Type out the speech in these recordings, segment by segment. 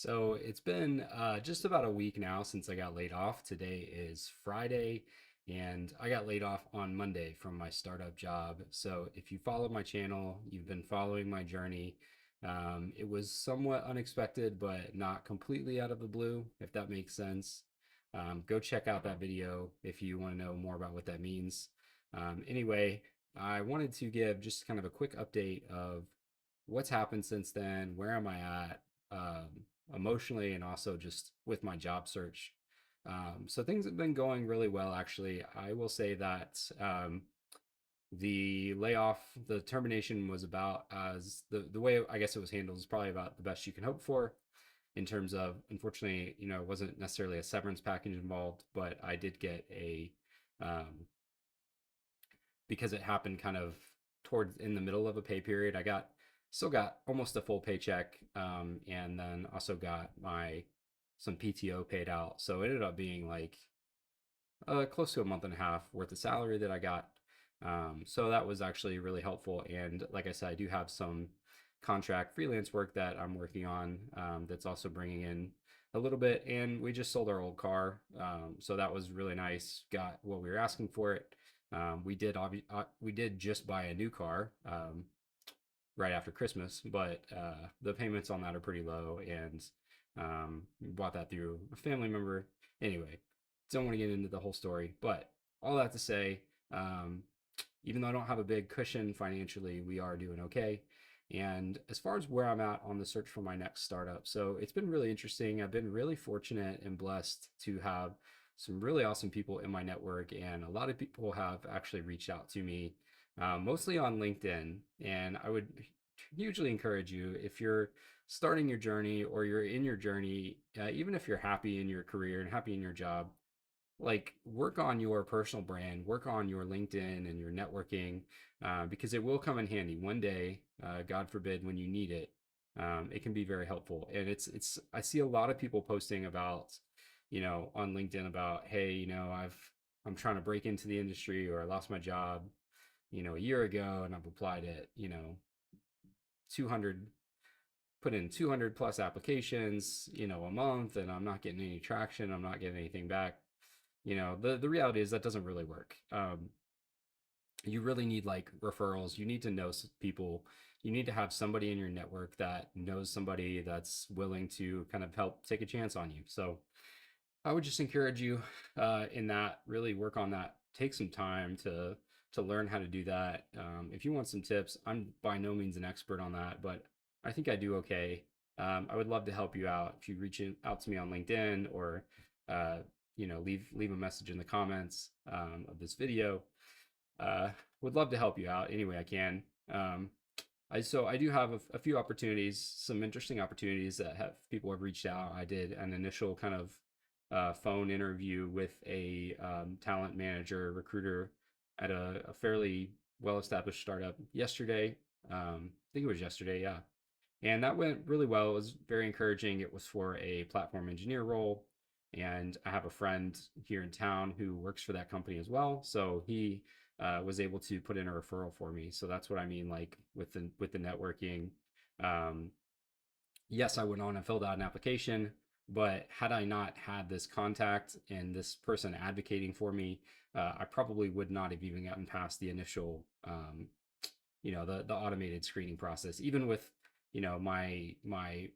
So it's been just about a week now since I got laid off. Today is Friday, and I got laid off on Monday from my startup job. So if you follow my channel, you've been following my journey. It was somewhat unexpected, but not completely out of the blue, if that makes sense. Go check out that video if you want to know more about what that means. Anyway, I wanted to give just kind of a quick update of what's happened since then, where am I at? Emotionally and also just with my job search. So things have been going really well, actually. I will say that the layoff, the termination was about as the way I guess it was handled is probably about the best you can hope for in terms of, unfortunately, it wasn't necessarily a severance package involved, but I did get um, because it happened kind of towards in the middle of a pay period. Still got almost a full paycheck, and then also got my some PTO paid out. So it ended up being like close to a month and a half worth of salary that I got. So that was actually really helpful. And like I said, I do have some contract freelance work that I'm working on, that's also bringing in a little bit. And we just sold our old car. So that was really nice. Got what we were asking for it. We did just buy a new car right after Christmas, but the payments on that are pretty low, and we bought that through a family member. Anyway, don't want to get into the whole story, but all that to say, even though I don't have a big cushion financially, we are doing okay. And as far as where I'm at on the search for my next startup, so it's been really interesting. I've been really fortunate and blessed to have some really awesome people in my network, and a lot of people have actually reached out to me, mostly on LinkedIn. And I would hugely encourage you, if you're starting your journey or you're in your journey, even if you're happy in your career and happy in your job, like work on your personal brand, work on your LinkedIn and your networking, because it will come in handy one day. God forbid, when you need it, it can be very helpful. And I see a lot of people posting about, on LinkedIn about, hey, I'm trying to break into the industry, or I lost my job, a year ago, and I've applied at, 200 put in 200 plus applications, a month, and I'm not getting any traction. I'm not getting anything back. The reality is that doesn't really work. You really need like referrals. You need to know people. You need to have somebody in your network that knows somebody that's willing to kind of help take a chance on you. So I would just encourage you, in that, really work on that. Take some time to learn how to do that. If you want some tips, I'm by no means an expert on that, but I think I do okay. I would love to help you out if you out to me on LinkedIn, or leave a message in the comments of this video. Would love to help you out any way I can. I do have a few opportunities, some interesting opportunities that have people have reached out. I did an initial kind of phone interview with a talent manager recruiter at a fairly well-established startup yesterday. I think it was yesterday, yeah. And that went really well. It was very encouraging. It was for a platform engineer role. And I have a friend here in town who works for that company as well. So he was able to put in a referral for me. So that's what I mean, like with the networking. Um, yes, I went on and filled out an application, but had I not had this contact and this person advocating for me, I probably would not have even gotten past the initial, the automated screening process, even with, my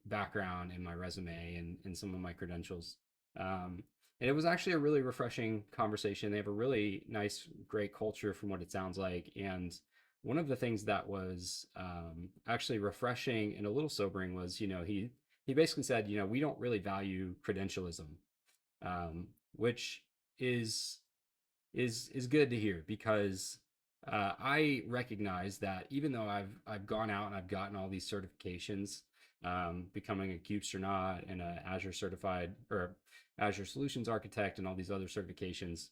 background and my resume and some of my credentials. And it was actually a really refreshing conversation. They have a really nice, great culture from what it sounds like. And one of the things that was actually refreshing and a little sobering was, he basically said, we don't really value credentialism, which is good to hear, because I recognize that even though I've gone out and I've gotten all these certifications, becoming a Cubesternaut and a Azure certified, or Azure Solutions Architect, and all these other certifications,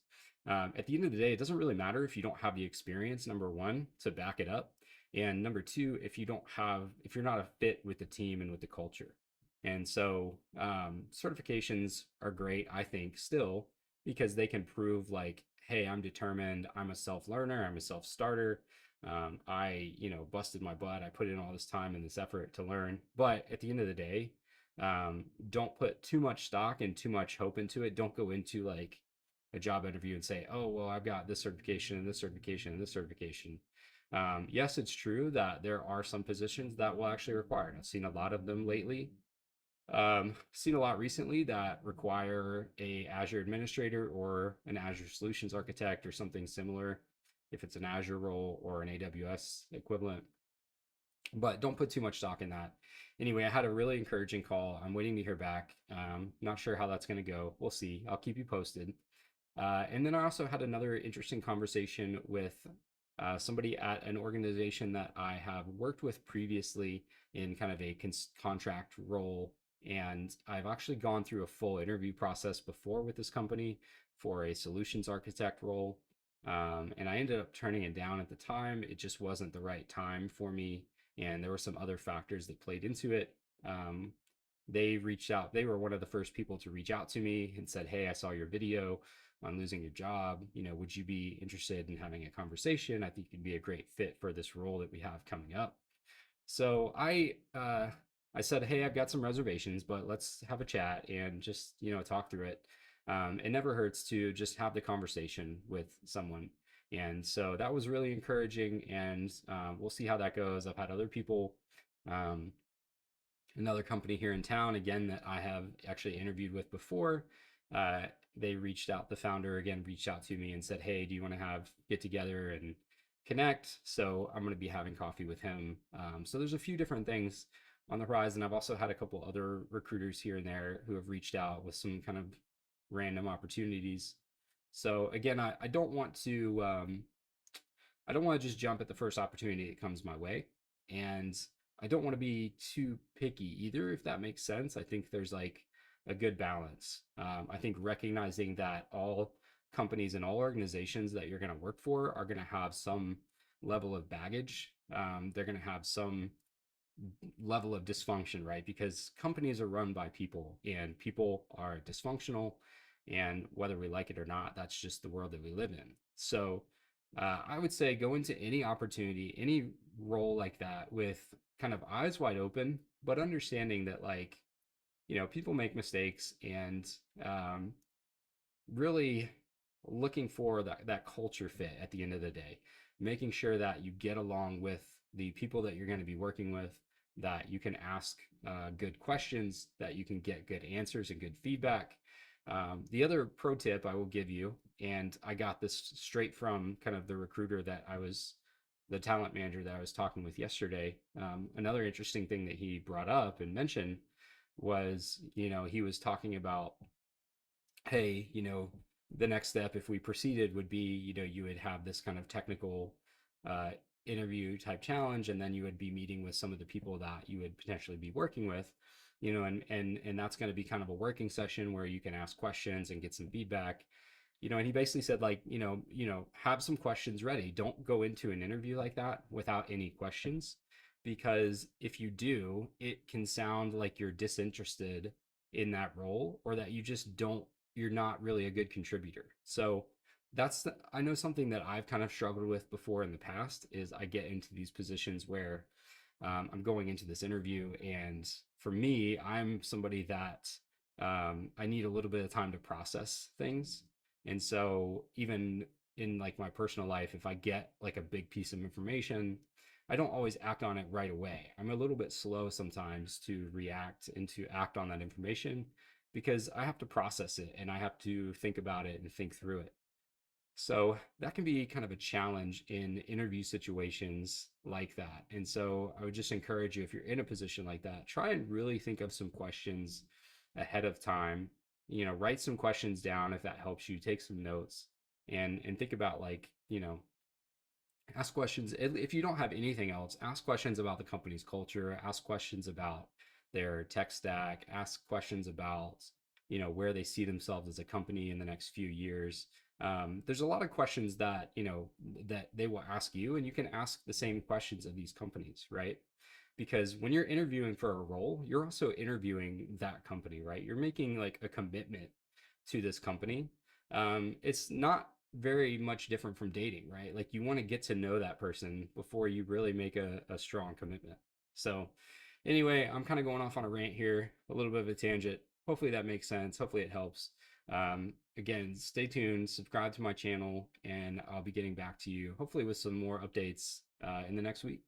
at the end of the day, it doesn't really matter if you don't have the experience, number one, to back it up, and number two, if you're not a fit with the team and with the culture. And so certifications are great, I think, still, because they can prove like, hey, I'm determined, I'm a self-learner, I'm a self-starter. I, busted my butt. I put in all this time and this effort to learn. But at the end of the day, Don't put too much stock and too much hope into it. Don't go into like a job interview and say, oh, well, I've got this certification and this certification and this certification. Yes, it's true that there are some positions that will actually require it. I've seen a lot of them lately. Seen a lot recently that require a Azure administrator or an Azure solutions architect or something similar, if it's an Azure role or an AWS equivalent. But don't put too much stock in that. Anyway, I had a really encouraging call. I'm waiting to hear back. Not sure how that's going to go. We'll see. I'll keep you posted. And then I also had another interesting conversation with somebody at an organization that I have worked with previously in kind of a contract role. And I've actually gone through a full interview process before with this company for a solutions architect role. And I ended up turning it down at the time. It just wasn't the right time for me. And there were some other factors that played into it. Um, they reached out. They were one of the first people to reach out to me and said, "Hey, I saw your video on losing your job. Would you be interested in having a conversation? I think you'd be a great fit for this role that we have coming up." So I said, "Hey, I've got some reservations, but let's have a chat and just talk through it." It never hurts to just have the conversation with someone. And so that was really encouraging, and we'll see how that goes. I've had other people, um, another company here in town again that I have actually interviewed with before. Uh, they reached out, the founder again reached out to me and said, "Hey, do you want to have get together and connect?" So I'm going to be having coffee with him. So there's a few different things on the horizon. I've also had a couple other recruiters here and there who have reached out with some kind of random opportunities. So again, I don't want to just jump at the first opportunity that comes my way. And I don't want to be too picky either, if that makes sense. I think there's like a good balance. I think recognizing that all companies and all organizations that you're going to work for are going to have some level of baggage. They're going to have some level of dysfunction, right? Because companies are run by people and people are dysfunctional. And whether we like it or not, that's just the world that we live in. So I would say go into any opportunity, any role like that with kind of eyes wide open, but understanding that, like, people make mistakes, and um, really looking for that culture fit at the end of the day, making sure that you get along with the people that you're going to be working with, that you can ask good questions, that you can get good answers and good feedback. The other pro tip I will give you, and I got this straight from kind of the recruiter that the talent manager that I was talking with yesterday. Another interesting thing that he brought up and mentioned was, he was talking about, hey, the next step if we proceeded would be, you would have this kind of technical uh, interview type challenge, and then you would be meeting with some of the people that you would potentially be working with, and that's going to be kind of a working session where you can ask questions and get some feedback. And he basically said, like, have some questions ready. Don't go into an interview like that without any questions, because if you do, it can sound like you're disinterested in that role, or that you're not really a good contributor. So I know something that I've kind of struggled with before in the past is I get into these positions where I'm going into this interview, and for me, I'm somebody that I need a little bit of time to process things. And so even in like my personal life, if I get like a big piece of information, I don't always act on it right away. I'm a little bit slow sometimes to react and to act on that information, because I have to process it and I have to think about it and think through it. So that can be kind of a challenge in interview situations like that. And so I would just encourage you, if you're in a position like that, try and really think of some questions ahead of time. Write some questions down if that helps you. Take some notes and think about, like, ask questions. If you don't have anything else, ask questions about the company's culture, ask questions about their tech stack, ask questions about, where they see themselves as a company in the next few years. There's a lot of questions that, that they will ask you, and you can ask the same questions of these companies, right? Because when you're interviewing for a role, you're also interviewing that company, right? You're making like a commitment to this company. It's not very much different from dating, right? Like, you want to get to know that person before you really make a strong commitment. So Anyway, I'm kind of going off on a rant here, a little bit of a tangent. Hopefully that makes sense. Hopefully it helps. Again, stay tuned, subscribe to my channel, and I'll be getting back to you hopefully with some more updates in the next week.